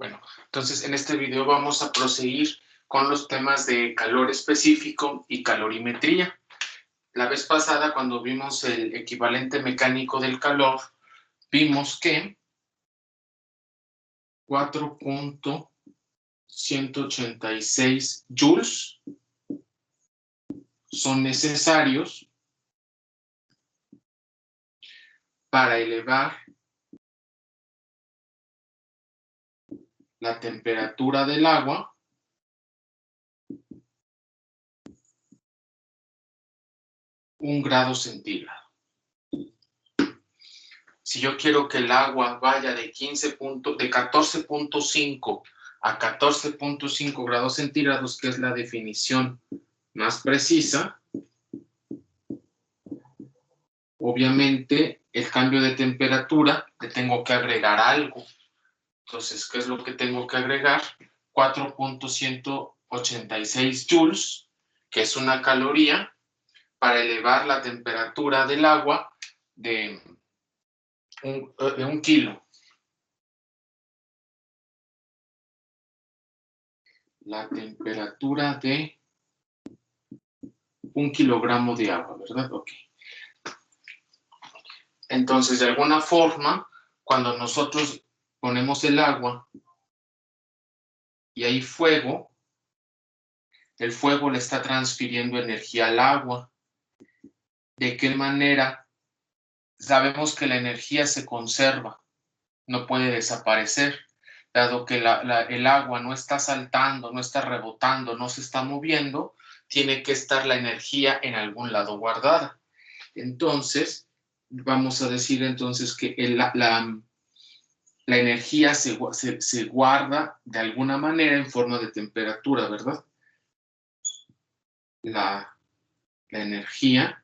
Bueno, entonces en este video vamos a proseguir con los temas de calor específico y calorimetría. La vez pasada, cuando vimos el equivalente mecánico del calor, vimos que 4.186 joules son necesarios para elevar la temperatura del agua un grado centígrado. Si yo quiero que el agua vaya de 14.5 a 14.5 grados centígrados, que es la definición más precisa, obviamente el cambio de temperatura le tengo que agregar algo. Entonces, ¿qué es lo que tengo que agregar? 4.186 joules, que es una caloría, para elevar la temperatura del agua de un kilo. La temperatura de 1 kilogramo de agua, ¿verdad? Ok. Entonces, de alguna forma, cuando nosotros ponemos el agua y hay fuego, el fuego le está transfiriendo energía al agua. ¿De qué manera? Sabemos que la energía se conserva, no puede desaparecer, dado que el agua no está saltando, no está rebotando, no se está moviendo, tiene que estar la energía en algún lado guardada. Entonces, vamos a decir entonces que la energía se guarda de alguna manera en forma de temperatura, ¿verdad? La energía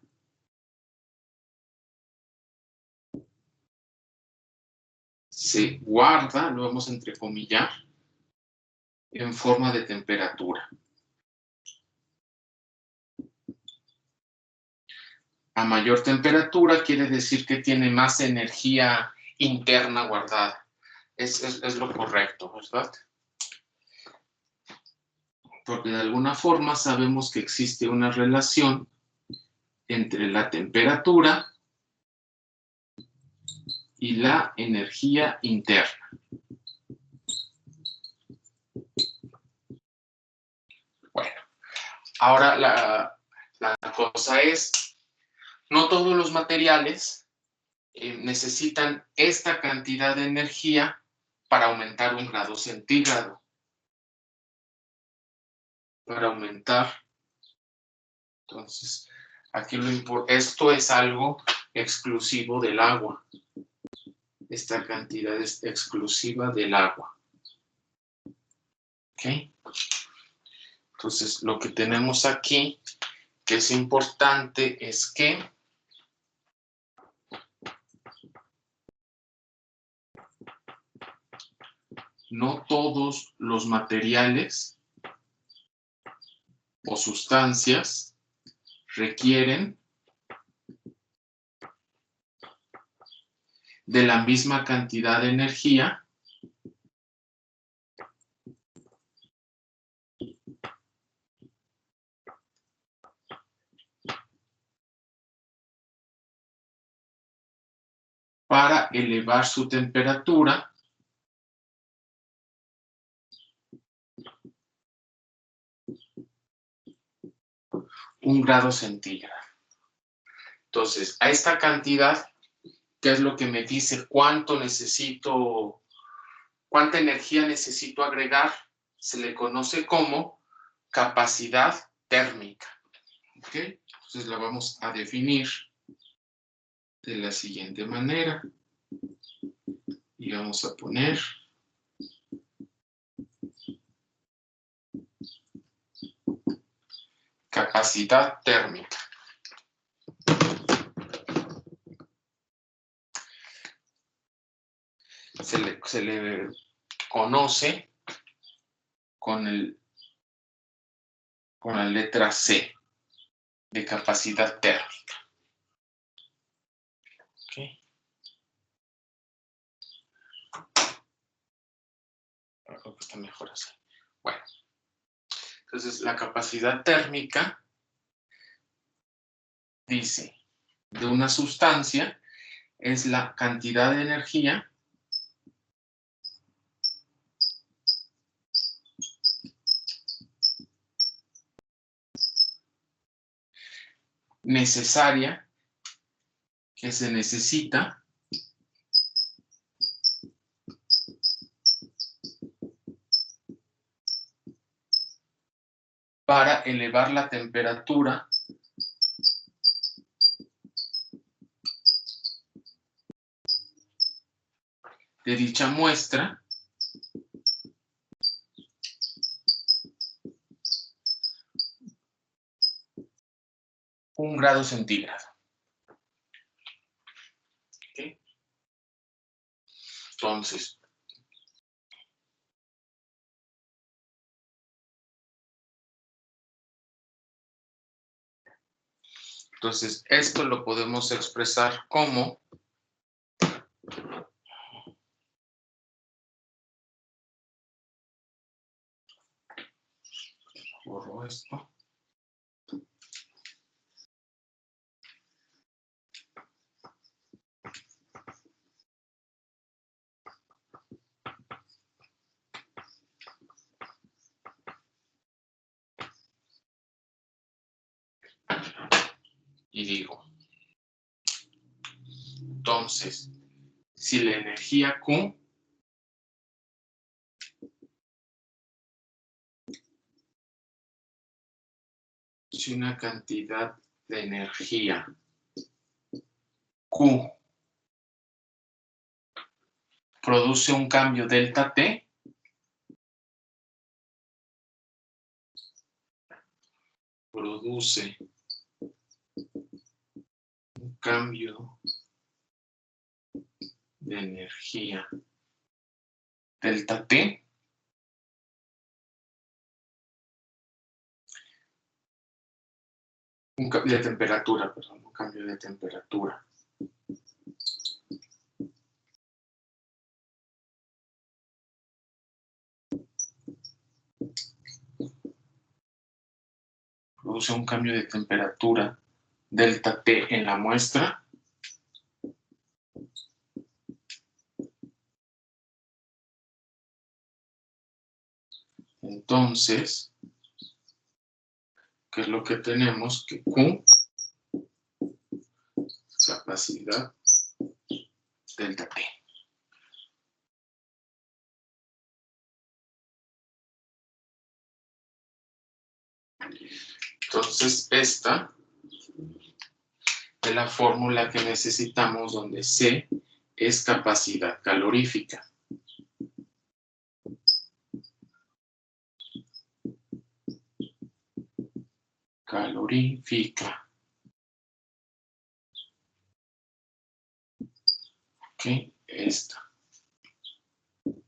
se guarda, lo vamos a entrecomillar, en forma de temperatura. A mayor temperatura quiere decir que tiene más energía interna guardada. Es lo correcto, ¿verdad? Porque de alguna forma sabemos que existe una relación entre la temperatura y la energía interna. Bueno, ahora la cosa es, no todos los materiales necesitan esta cantidad de energía para aumentar 1 grado centígrado. Para aumentar. Entonces, aquí esto es algo exclusivo del agua. Esta cantidad es exclusiva del agua. ¿Ok? Entonces, lo que tenemos aquí, que es importante, es que no todos los materiales o sustancias requieren de la misma cantidad de energía para elevar su temperatura un grado centígrado. Entonces, a esta cantidad, ¿qué es lo que me dice cuánta energía necesito agregar? Se le conoce como capacidad térmica. ¿Ok? Entonces la vamos a definir de la siguiente manera. Y vamos a poner capacidad térmica. Se le conoce con la letra C de capacidad térmica. ¿Okay? Creo que está mejor así. Bueno, entonces la capacidad térmica dice de una sustancia es la cantidad de energía necesaria que se necesita para elevar la temperatura de dicha muestra un grado centígrado. ¿Okay? Entonces, esto lo podemos expresar como borro esto. Y digo, entonces, si la energía Q si una cantidad de energía Q produce un cambio delta T, produce un cambio de energía delta T, un cambio de temperatura, perdón, un cambio de temperatura. Produce un cambio de temperatura delta T en la muestra. Entonces, ¿qué es lo que tenemos? Que Q, capacidad delta T. Entonces, esta es la fórmula que necesitamos donde C es capacidad calorífica. Calorífica. Ok, esta. Muy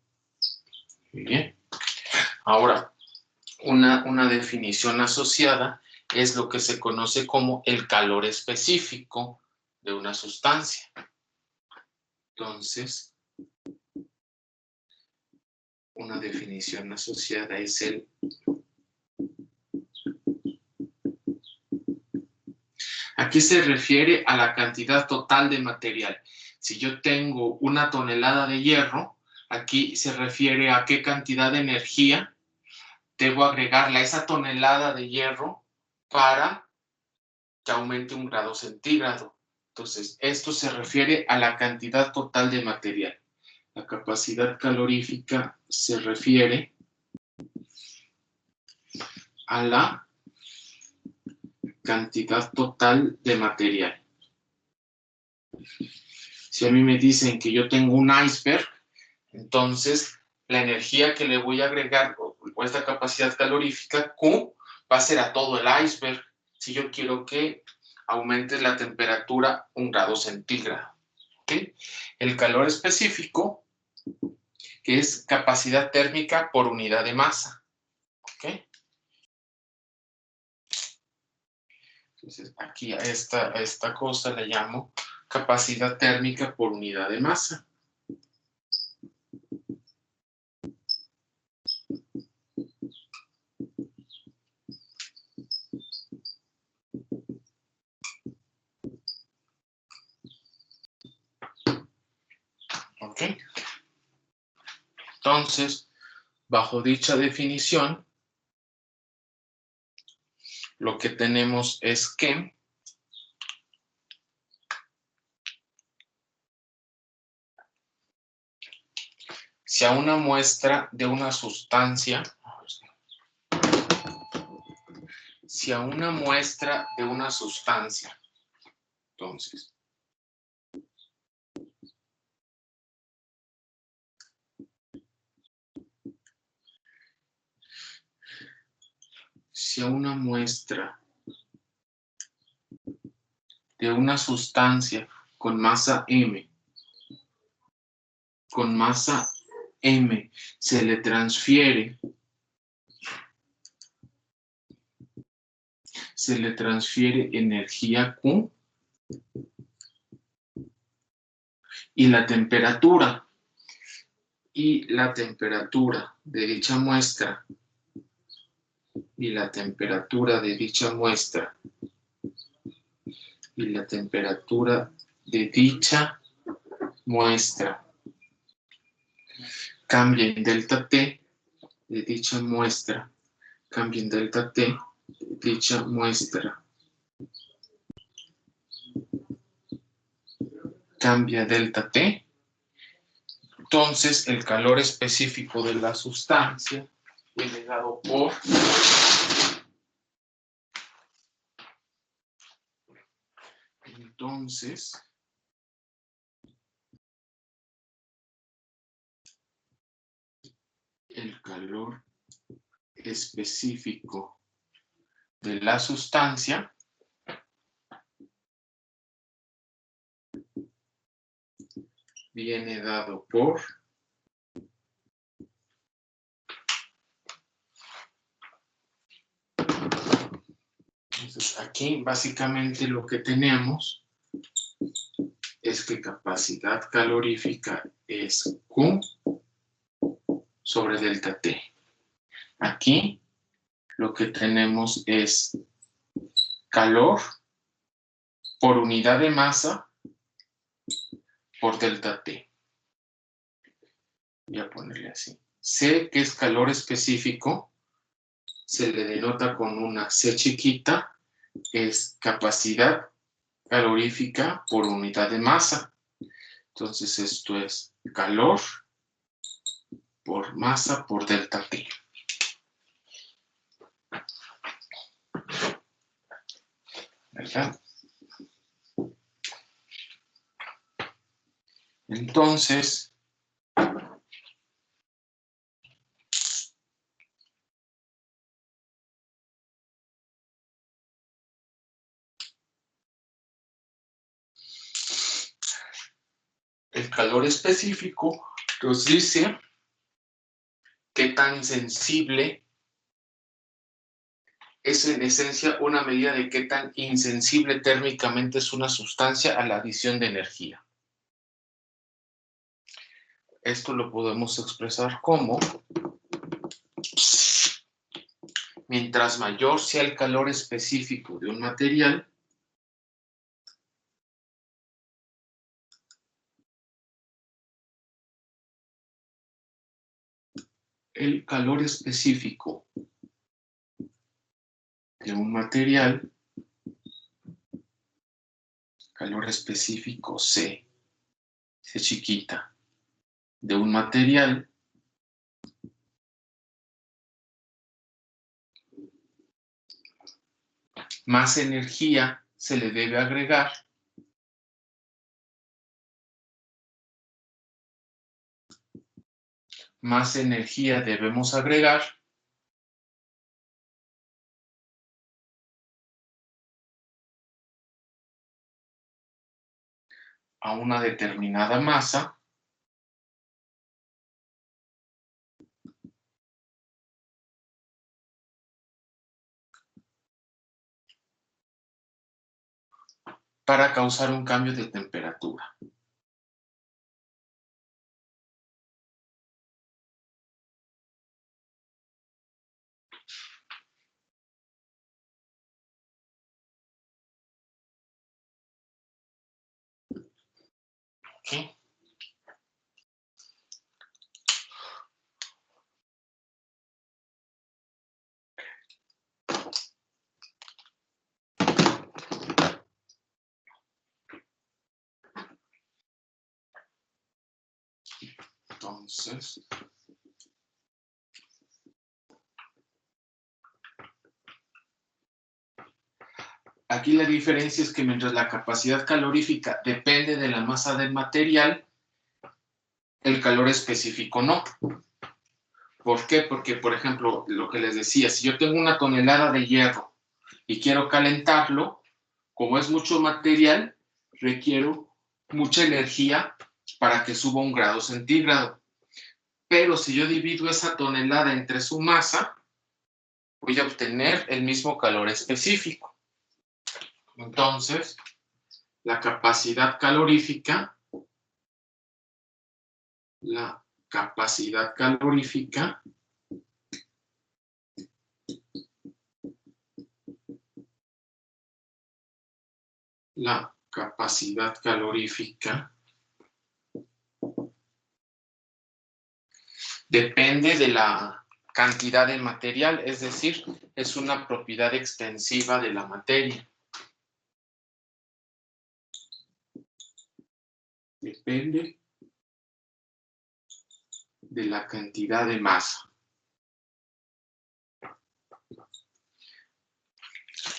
bien. Ahora, una definición asociada es lo que se conoce como el calor específico de una sustancia. Entonces, una definición asociada es el aquí se refiere a la cantidad total de material. Si yo tengo 1 tonelada de hierro, aquí se refiere a qué cantidad de energía debo agregarle a esa tonelada de hierro para que aumente 1 grado centígrado. Entonces, esto se refiere a la cantidad total de material. La capacidad calorífica se refiere a la cantidad total de material. Si a mí me dicen que yo tengo un iceberg, entonces la energía que le voy a agregar o esta capacidad calorífica Q va a ser a todo el iceberg si yo quiero que aumente la temperatura 1 grado centígrado. ¿Okay? El calor específico, que es capacidad térmica por unidad de masa. ¿Okay? Entonces aquí a esta cosa le llamo capacidad térmica por unidad de masa. Entonces, bajo dicha definición, lo que tenemos es que si a una muestra de una sustancia, entonces, si a una muestra de una sustancia con masa M se le transfiere energía Q y la temperatura de dicha muestra cambia en delta T de dicha muestra, cambia delta T, entonces el calor específico de la sustancia viene dado por el calor específico de la sustancia viene dado por entonces aquí básicamente lo que tenemos es que capacidad calorífica es Q sobre delta T. Aquí lo que tenemos es calor por unidad de masa por delta T. Voy a ponerle así. C, que es calor específico, se le denota con una C chiquita, es capacidad calorífica por unidad de masa. Entonces esto es calor por masa por delta T. ¿Verdad? Entonces, el calor específico nos dice qué tan sensible es en esencia una medida de qué tan insensible térmicamente es una sustancia a la adición de energía. Esto lo podemos expresar como mientras mayor sea el calor específico de un material, el calor específico de un material, calor específico C chiquita, de un material, más energía se le debe agregar más energía debemos agregar a una determinada masa para causar un cambio de temperatura. ¿Okay? Entonces, aquí la diferencia es que mientras la capacidad calorífica depende de la masa del material, el calor específico no. ¿Por qué? Porque, por ejemplo, lo que les decía, si yo tengo una tonelada de hierro y quiero calentarlo, como es mucho material, requiero mucha energía para que suba 1 grado centígrado. Pero si yo divido esa tonelada entre su masa, voy a obtener el mismo calor específico. Entonces, la capacidad calorífica la capacidad calorífica depende de la cantidad de material, es decir, es una propiedad extensiva de la materia. Depende de la cantidad de masa.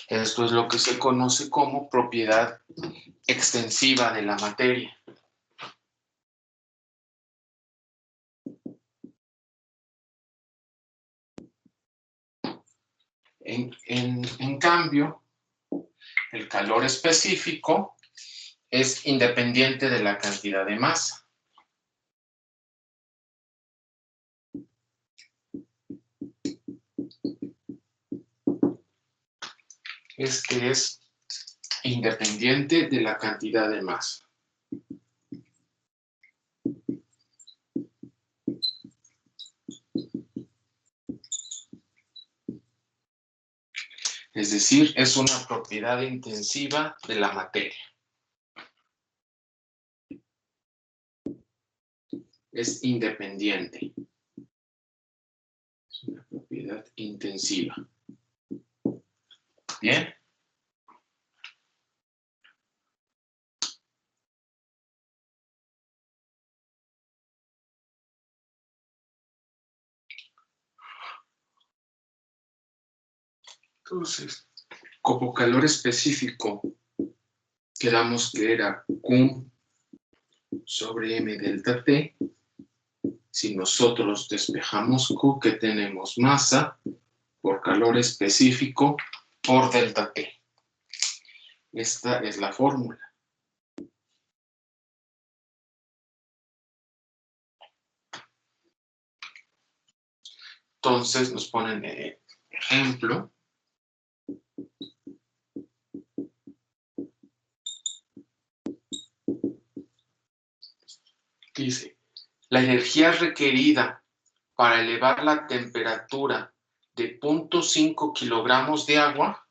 Esto es lo que se conoce como propiedad extensiva de la materia. En cambio, el calor específico es independiente de la cantidad de masa. Este es independiente de la cantidad de masa. Es decir, es una propiedad intensiva de la materia. Es independiente. Es una propiedad intensiva. Bien. Entonces, como calor específico, quedamos que era Q sobre M delta T. Si nosotros despejamos Q, que tenemos masa por calor específico por delta T. Esta es la fórmula. Entonces nos ponen ejemplo. Dice, la energía requerida para elevar la temperatura de 0.5 kilogramos de agua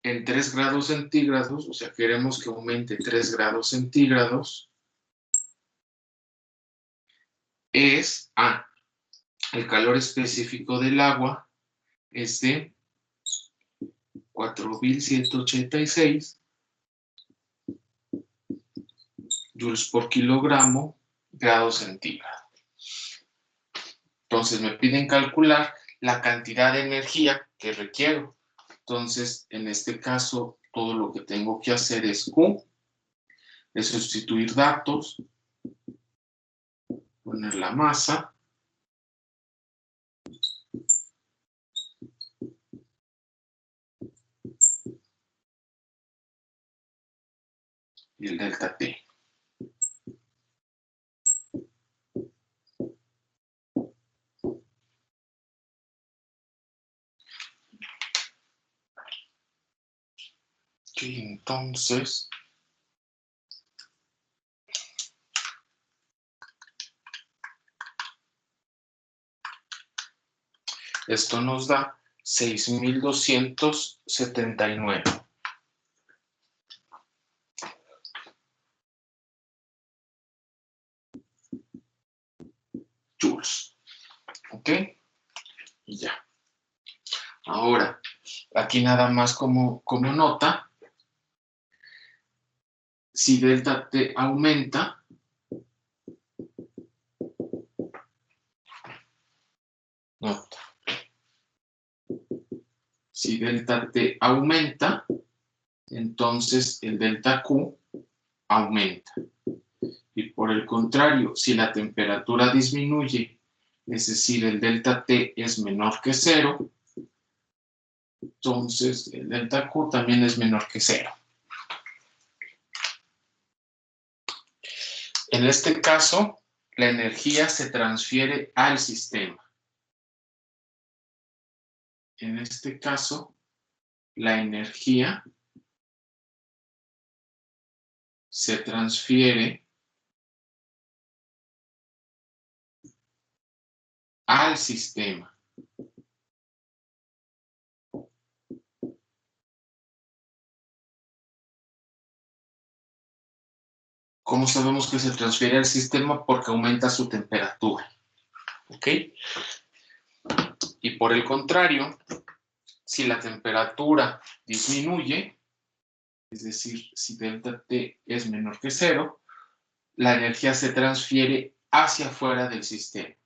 en 3 grados centígrados, o sea, queremos que aumente 3 grados centígrados, es, el calor específico del agua es de 4.186 joules por kilogramo grado centígrado. Entonces me piden calcular la cantidad de energía que requiero. Entonces, en este caso, todo lo que tengo que hacer es Q, es sustituir datos, poner la masa, y el delta T. Ok, entonces, esto nos da 6.279 joules. ¿Ok? Y ya. Ahora, Aquí nada más como nota, si delta T aumenta, nota, si delta T aumenta, entonces el delta Q aumenta. Y por el contrario, si la temperatura disminuye, es decir, el delta T es menor que 0, entonces el delta Q también es menor que 0. En este caso, la energía se transfiere al sistema. En este caso, la energía se transfiere al sistema. ¿Cómo sabemos que se transfiere al sistema? Porque aumenta su temperatura. ¿Ok? Y por el contrario, si la temperatura disminuye, es decir, si delta T es menor que 0, la energía se transfiere hacia afuera del sistema.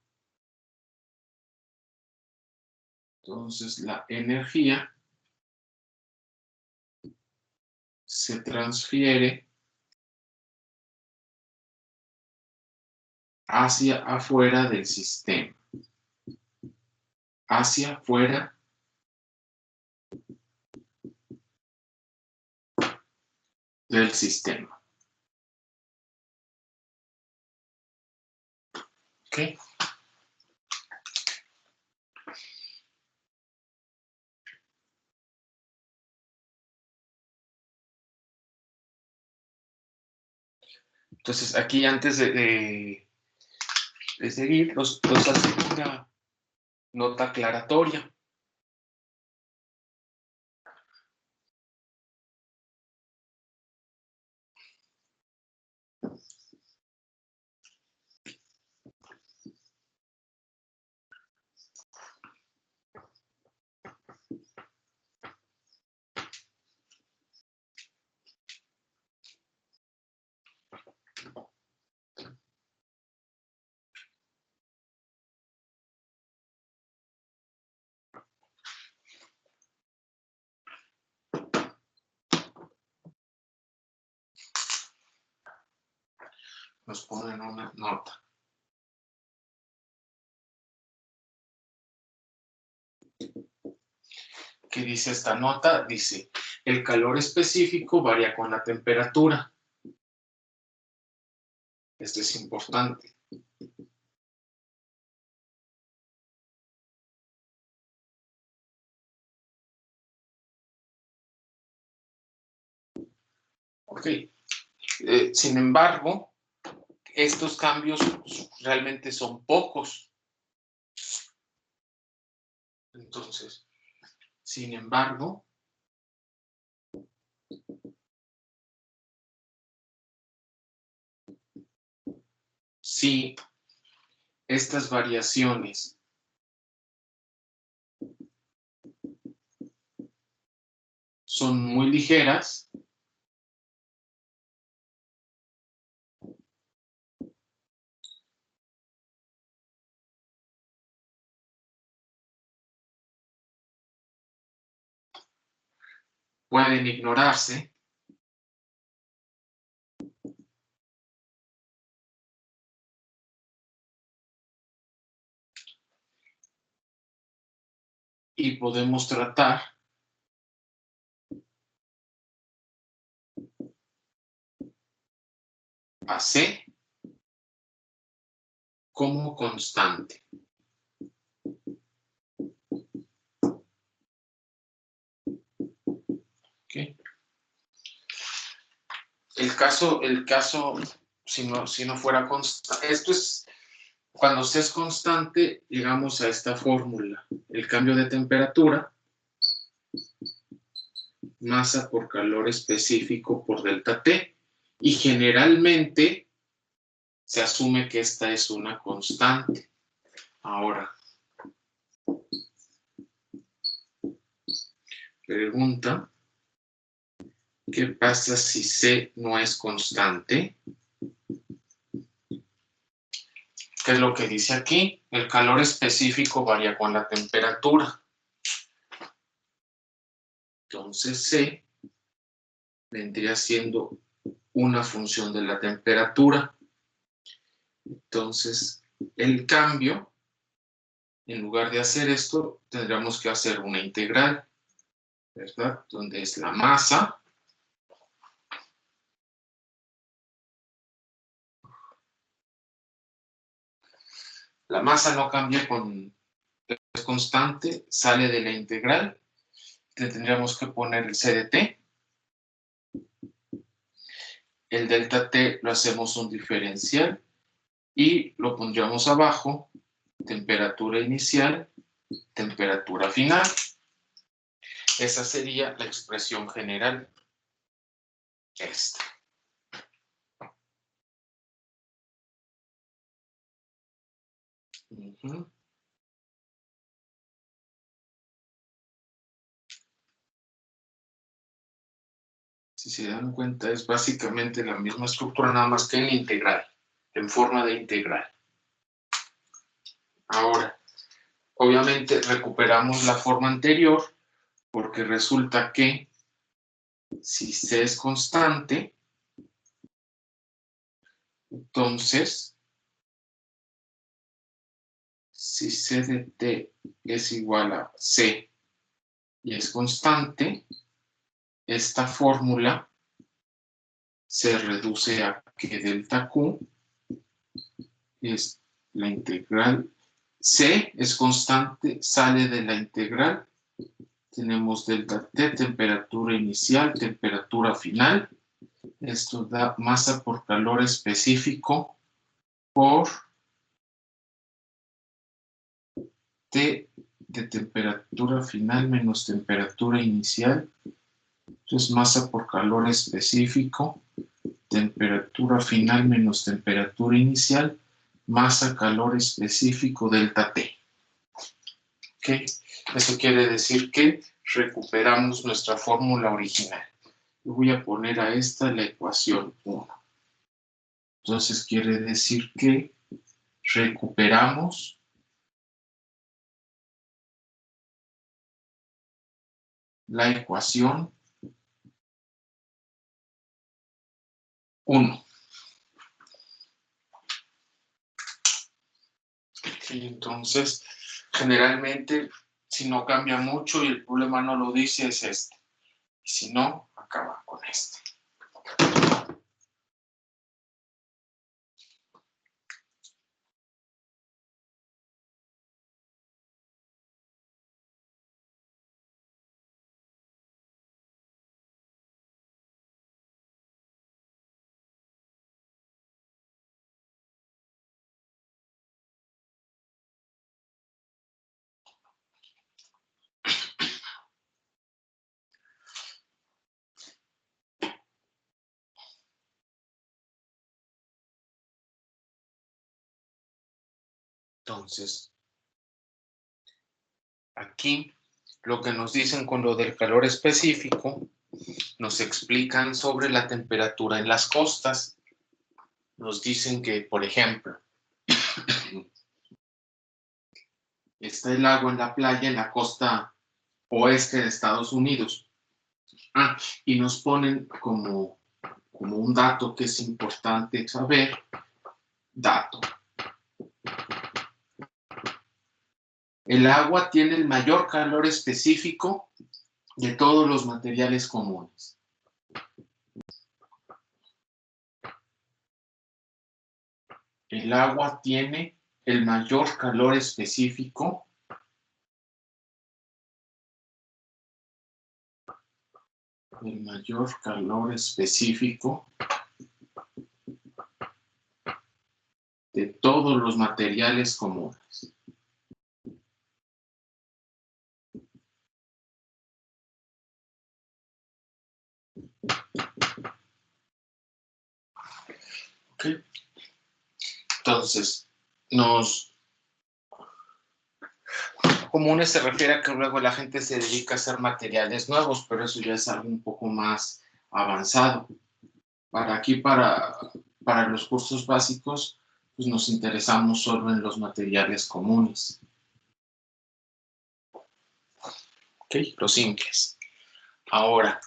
Entonces, la energía se transfiere hacia afuera del sistema. Hacia afuera del sistema. ¿Ok? Entonces, aquí antes de seguir, los hacen una nota aclaratoria. Nos ponen una nota. ¿Qué dice esta nota? Dice, el calor específico varía con la temperatura. Esto es importante. Ok. Sin embargo, estos cambios realmente son pocos. Entonces, sin embargo, si estas variaciones son muy ligeras, pueden ignorarse y podemos tratar a C como constante. ¿Okay? El caso si no fuera constante, esto es, cuando C es constante, llegamos a esta fórmula. El cambio de temperatura, masa por calor específico por delta T. Y generalmente se asume que esta es una constante. Ahora, Pregunta, ¿qué pasa si C no es constante? ¿Qué es lo que dice aquí? El calor específico varía con la temperatura. Entonces C vendría siendo una función de la temperatura. Entonces, el cambio, en lugar de hacer esto, tendríamos que hacer una integral, ¿verdad? Donde es la masa. La masa no cambia con, es constante, sale de la integral. Le tendríamos que poner el C de T. El delta T lo hacemos un diferencial y lo pondríamos abajo, temperatura inicial, temperatura final. Esa sería la expresión general. Esta. Si se dan cuenta, es básicamente la misma estructura, nada más que en integral, en forma de integral. Ahora, obviamente recuperamos la forma anterior porque resulta que si C es constante, entonces, si C de T es igual a C y es constante, esta fórmula se reduce a que delta Q es la integral. C es constante, sale de la integral. Tenemos delta T, temperatura inicial, temperatura final. Esto da masa por calor específico por T de temperatura final menos temperatura inicial. Entonces, masa por calor específico, temperatura final menos temperatura inicial, masa calor específico delta T. ¿Ok? Eso quiere decir que recuperamos nuestra fórmula original. Voy a poner a esta la ecuación 1. Entonces quiere decir que recuperamos la ecuación 1. Entonces, generalmente, si no cambia mucho y el problema no lo dice, es este. Y si no, acaba con este. Entonces, aquí lo que nos dicen con lo del calor específico, nos explican sobre la temperatura en las costas. Nos dicen que, por ejemplo, está el agua en la playa en la costa oeste de Estados Unidos. Y nos ponen como un dato que es importante saber. Dato. El agua tiene el mayor calor específico de todos los materiales comunes. El agua tiene el mayor calor específico de todos los materiales comunes. ¿Okay? Entonces, comunes se refiere a que luego la gente se dedica a hacer materiales nuevos, pero eso ya es algo un poco más avanzado. Para los cursos básicos, pues nos interesamos solo en los materiales comunes. ¿Ok? Los simples. Ahora,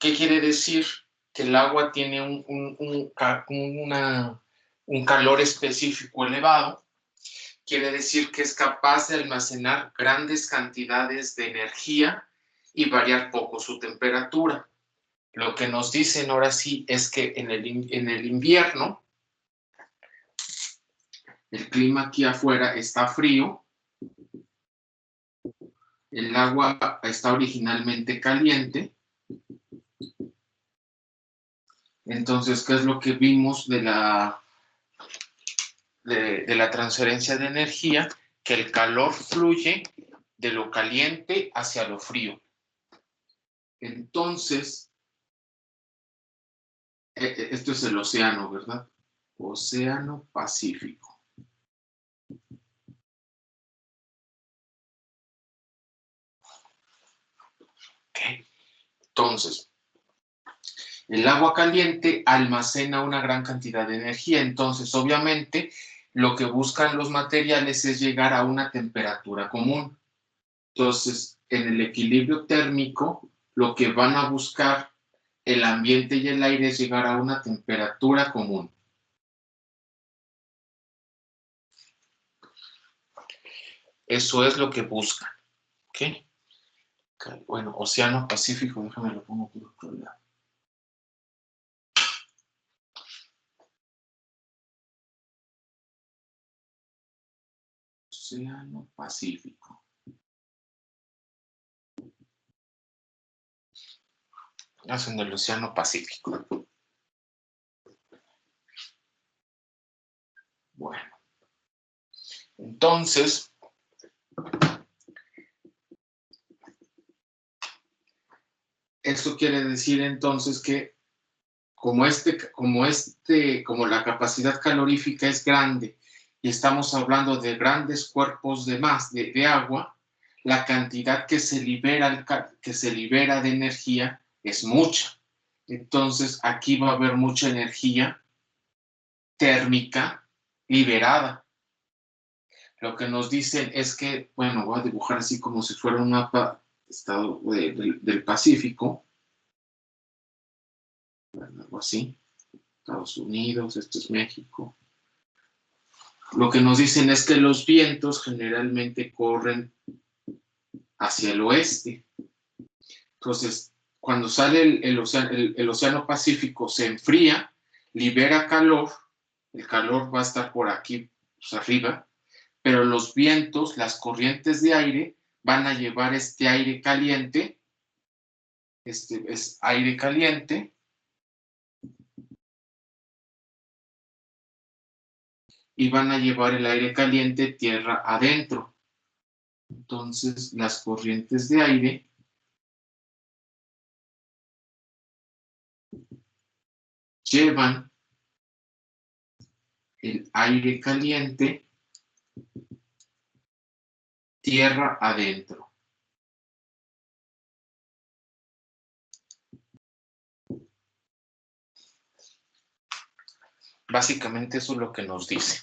¿qué quiere decir? Que el agua tiene un calor específico elevado. Quiere decir que es capaz de almacenar grandes cantidades de energía y variar poco su temperatura. Lo que nos dicen ahora sí es que en el invierno, el clima aquí afuera está frío, el agua está originalmente caliente. Entonces, ¿qué es lo que vimos de la transferencia de energía? Que el calor fluye de lo caliente hacia lo frío. Entonces, esto es el océano, ¿verdad? Océano Pacífico. Okay. Entonces, el agua caliente almacena una gran cantidad de energía. Entonces, obviamente, lo que buscan los materiales es llegar a una temperatura común. Entonces, en el equilibrio térmico, lo que van a buscar el ambiente y el aire es llegar a una temperatura común. Eso es lo que buscan. ¿Okay? Bueno, Océano Pacífico, déjame lo pongo por otro lado. Océano Pacífico. Hacen del Océano Pacífico. Bueno. Entonces, esto quiere decir entonces que como la capacidad calorífica es grande y estamos hablando de grandes cuerpos de agua, la cantidad que se libera de energía es mucha. Entonces, aquí va a haber mucha energía térmica liberada. Lo que nos dicen es que, bueno, voy a dibujar así como si fuera un mapa del Pacífico, algo así. Estados Unidos, esto es México. Lo que nos dicen es que los vientos generalmente corren hacia el oeste. Entonces, cuando sale el océano Pacífico, se enfría, libera calor, el calor va a estar por aquí, pues arriba, pero los vientos, las corrientes de aire, van a llevar este aire caliente, este es aire caliente, y van a llevar el aire caliente tierra adentro. Entonces, las corrientes de aire llevan el aire caliente tierra adentro. Básicamente eso es lo que nos dice.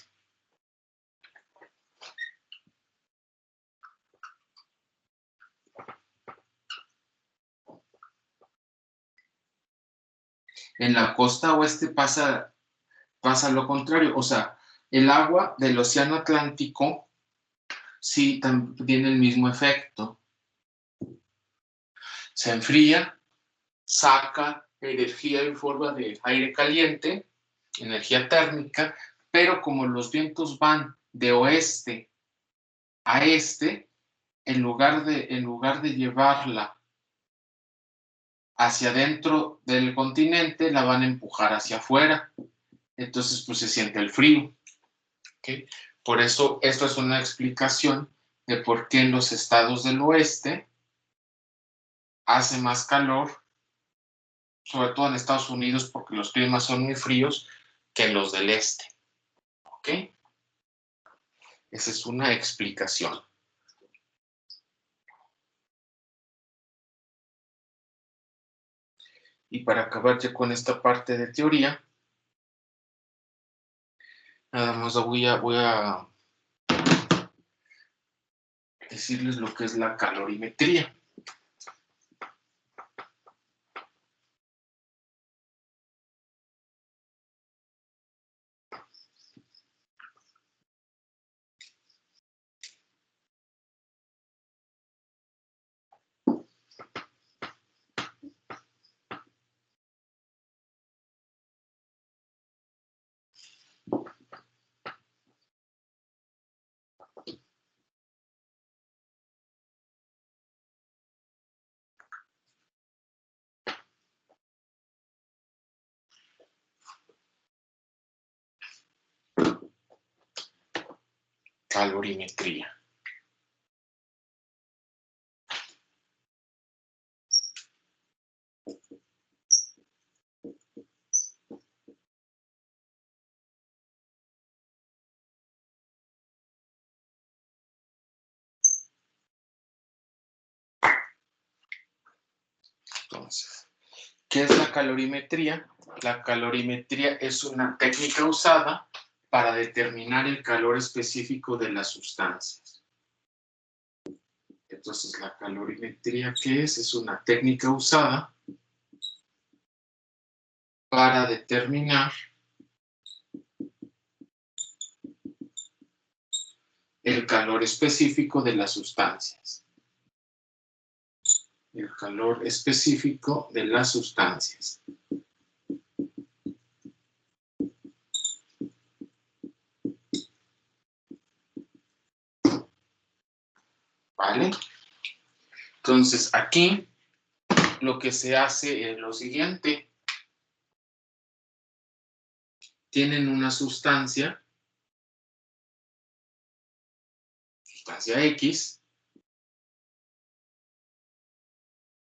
En la costa oeste pasa lo contrario, o sea, el agua del océano Atlántico sí tiene el mismo efecto. Se enfría, saca energía en forma de aire caliente, energía térmica, pero como los vientos van de oeste a este, en lugar de llevarla hacia adentro del continente, la van a empujar hacia afuera. Entonces, pues se siente el frío. ¿Okay? Por eso, esto es una explicación de por qué en los estados del oeste hace más calor, sobre todo en Estados Unidos, porque los climas son muy fríos, que en los del este. ¿Ok? Esa es una explicación. Y para acabar ya con esta parte de teoría, nada más voy a decirles lo que es la calorimetría. Calorimetría. Entonces, ¿qué es la calorimetría? La calorimetría es una técnica usada para determinar el calor específico de las sustancias. Entonces, la calorimetría, ¿qué es? Es una técnica usada para determinar el calor específico de las sustancias. El calor específico de las sustancias. ¿Vale? Entonces, aquí lo que se hace es lo siguiente. Tienen una sustancia X,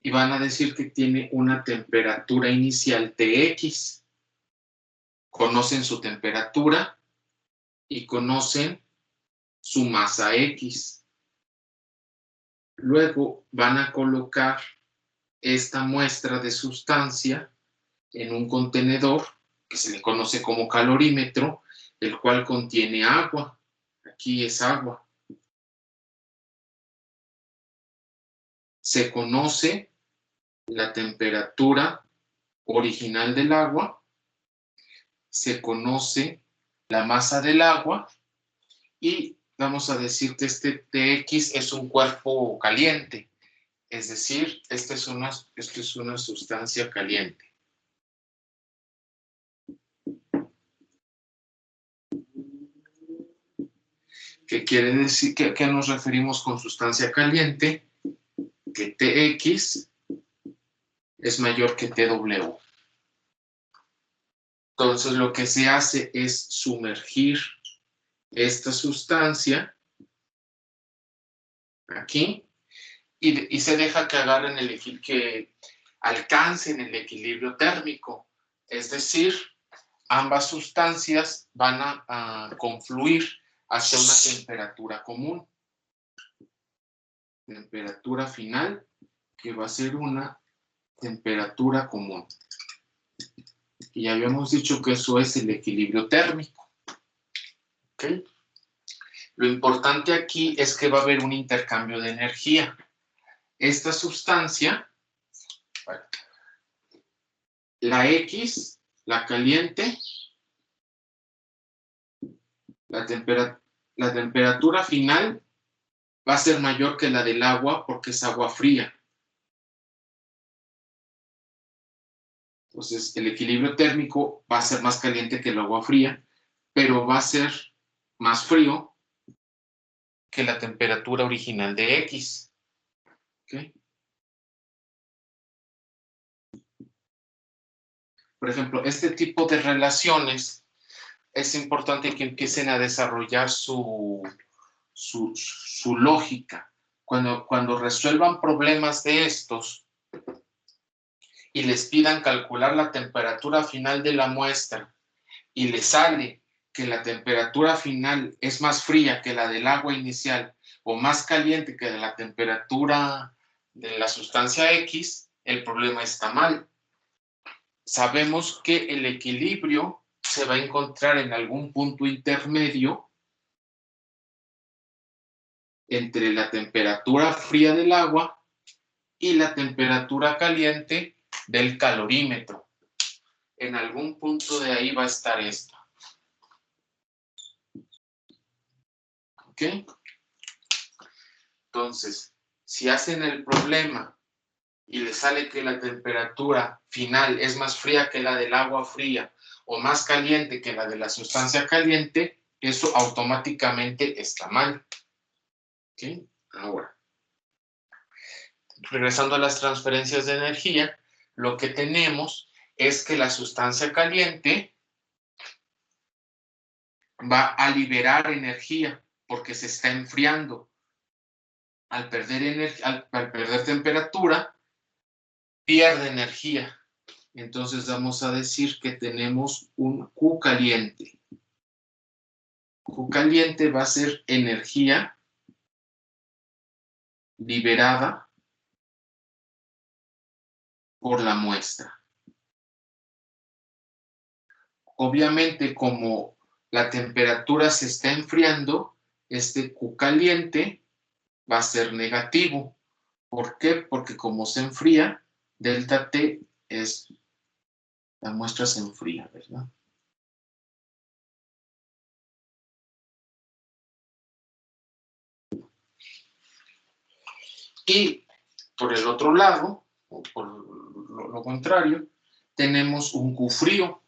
y van a decir que tiene una temperatura inicial Tx. Conocen su temperatura y conocen su masa X. Luego van a colocar esta muestra de sustancia en un contenedor que se le conoce como calorímetro, el cual contiene agua. Aquí es agua. Se conoce la temperatura original del agua, se conoce la masa del agua y vamos a decir que este Tx es un cuerpo caliente, es decir, esto es una sustancia caliente. ¿Qué quiere decir? ¿Qué nos referimos con sustancia caliente? Que Tx es mayor que Tw. Entonces lo que se hace es sumergir esta sustancia aquí y se deja que agarren que alcancen el equilibrio térmico. Es decir, ambas sustancias van a confluir hacia una temperatura común. Temperatura final, que va a ser una temperatura común. Y ya habíamos dicho que eso es el equilibrio térmico. ¿Okay? Lo importante aquí es que va a haber un intercambio de energía. Esta sustancia, la X, la caliente, la temperatura final va a ser mayor que la del agua porque es agua fría. Entonces, el equilibrio térmico va a ser más caliente que el agua fría, pero va a ser más frío que la temperatura original de X. ¿Okay? Por ejemplo, este tipo de relaciones es importante que empiecen a desarrollar su lógica. Cuando resuelvan problemas de estos y les pidan calcular la temperatura final de la muestra y les sale que la temperatura final es más fría que la del agua inicial o más caliente que la temperatura de la sustancia X, el problema está mal. sabemos que el equilibrio se va a encontrar en algún punto intermedio entre la temperatura fría del agua y la temperatura caliente del calorímetro. En algún punto de ahí va a estar esto. ¿Ok? Entonces, si hacen el problema y les sale que la temperatura final es más fría que la del agua fría o más caliente que la de la sustancia caliente, eso automáticamente está mal. ¿Ok? Ahora, regresando a las transferencias de energía, lo que tenemos es que la sustancia caliente va a liberar energía porque se está enfriando. Al perder temperatura, pierde energía. Entonces vamos a decir que tenemos un Q caliente. Q caliente va a ser energía liberada por la muestra. Obviamente, como la temperatura se está enfriando, este Q caliente va a ser negativo. ¿Por qué? Porque como se enfría, delta T es, la muestra se enfría, ¿verdad? Y por el otro lado, o por lo contrario, tenemos un Q frío.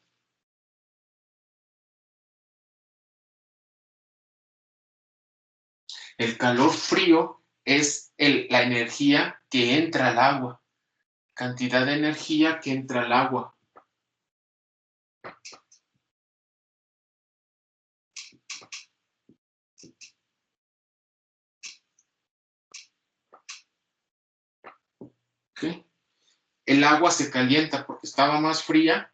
El calor frío es la energía que entra al agua, cantidad de energía que entra al agua. ¿Okay? El agua se calienta porque estaba más fría,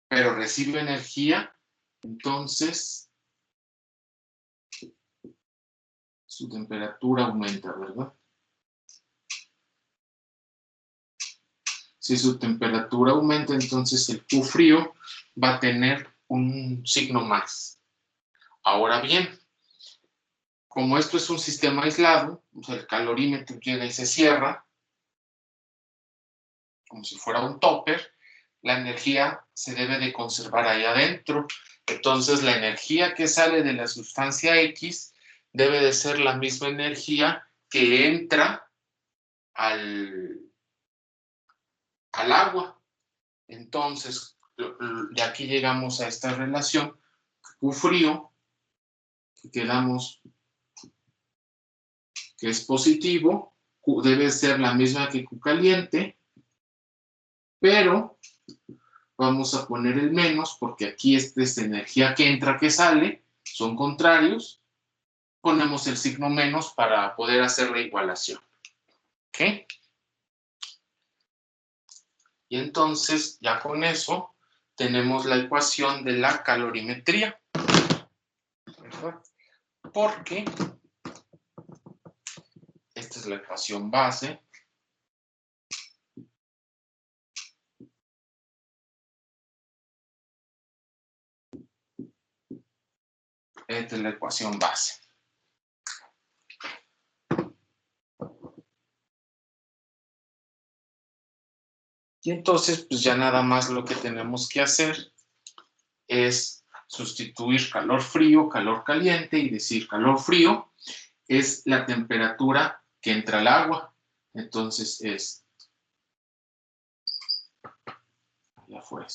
pero recibe energía, entonces su temperatura aumenta, ¿verdad? Si su temperatura aumenta, entonces el Q frío va a tener un signo más. Ahora bien, como esto es un sistema aislado, o sea, el calorímetro llega y se cierra, como si fuera un topper, la energía se debe de conservar ahí adentro. Entonces, la energía que sale de la sustancia X debe de ser la misma energía que entra al agua. Entonces, de aquí llegamos a esta relación, Q frío, que quedamos que es positivo, Q debe ser la misma que Q caliente, pero vamos a poner el menos porque aquí esta es energía que entra, que sale, son contrarios. Ponemos el signo menos para poder hacer la igualación. ¿Ok? Y entonces, ya con eso, tenemos la ecuación de la calorimetría. ¿Verdad? Porque esta es la ecuación base. Esta es la ecuación base. Y entonces, pues ya nada más lo que tenemos que hacer es sustituir calor frío, calor caliente y decir calor frío es la temperatura que entra al agua. Entonces es, ya fue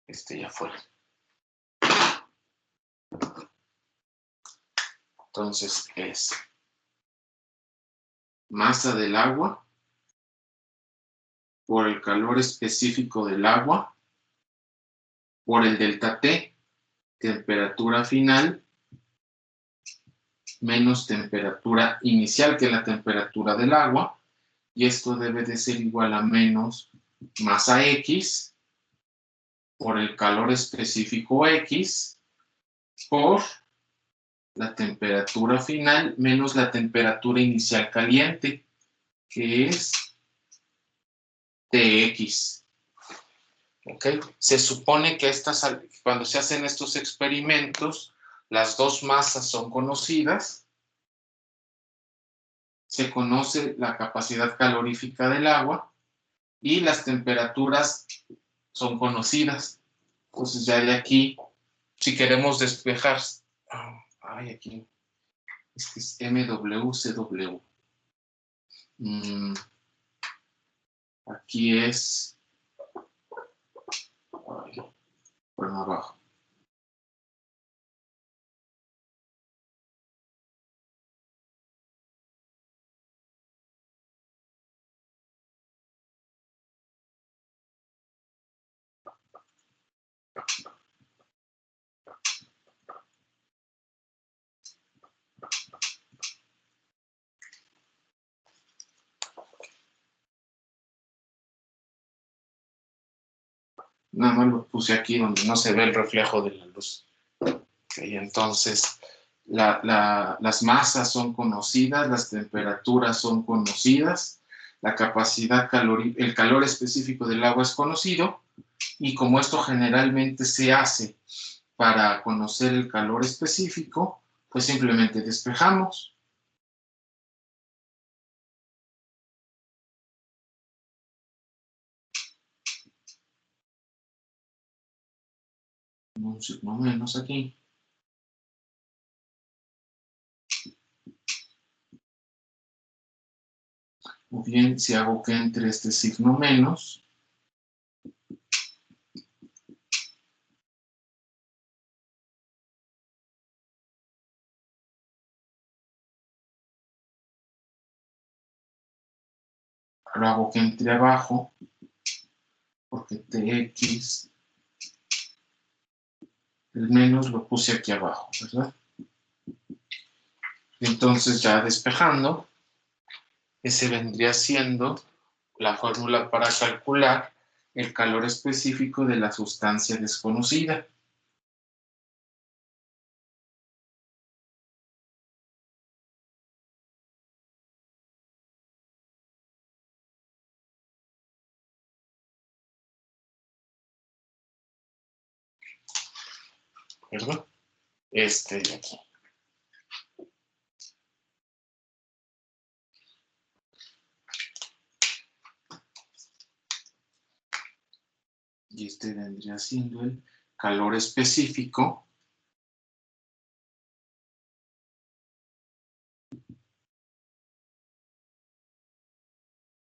este ya fue. Entonces es masa del agua por el calor específico del agua por el delta T, temperatura final, menos temperatura inicial, que es la temperatura del agua, y esto debe de ser igual a menos masa X por el calor específico X por la temperatura final menos la temperatura inicial caliente, que es Tx. ¿Ok? Se supone que cuando se hacen estos experimentos, las dos masas son conocidas. Se conoce la capacidad calorífica del agua y las temperaturas son conocidas. Entonces ya de aquí, si queremos despejar, aquí, es MWCW. Aquí es, por abajo. Nada más lo puse aquí donde no se ve el reflejo de la luz. Okay, entonces, las masas son conocidas, las temperaturas son conocidas, la capacidad el calor específico del agua es conocido, y como esto generalmente se hace para conocer el calor específico, pues simplemente despejamos. Un signo menos aquí. O bien, si hago que entre este signo menos, lo hago que entre abajo, porque Tx, el menos lo puse aquí abajo, ¿verdad? Entonces ya despejando, ese vendría siendo la fórmula para calcular el calor específico de la sustancia desconocida. ¿Verdad? Este de aquí. Y este vendría siendo el calor específico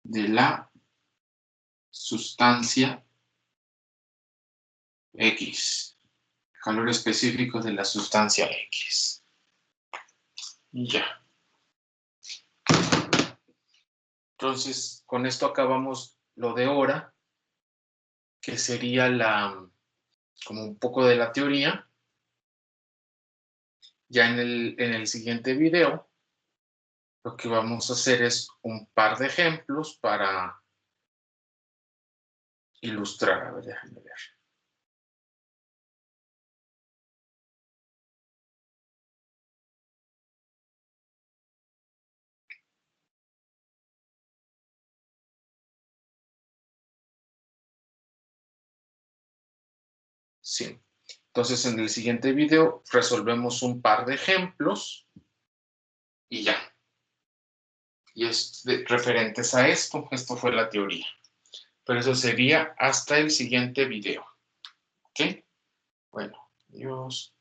de la sustancia X. Calor específico de la sustancia X. Y ya. Entonces, con esto acabamos lo de hora, que sería como un poco de la teoría. Ya en el siguiente video, lo que vamos a hacer es un par de ejemplos para ilustrar. A ver, déjame ver. Sí. Entonces, en el siguiente video resolvemos un par de ejemplos y ya. Y es referentes a esto. Esto fue la teoría. Pero eso sería hasta el siguiente video. ¿Ok? Bueno, adiós.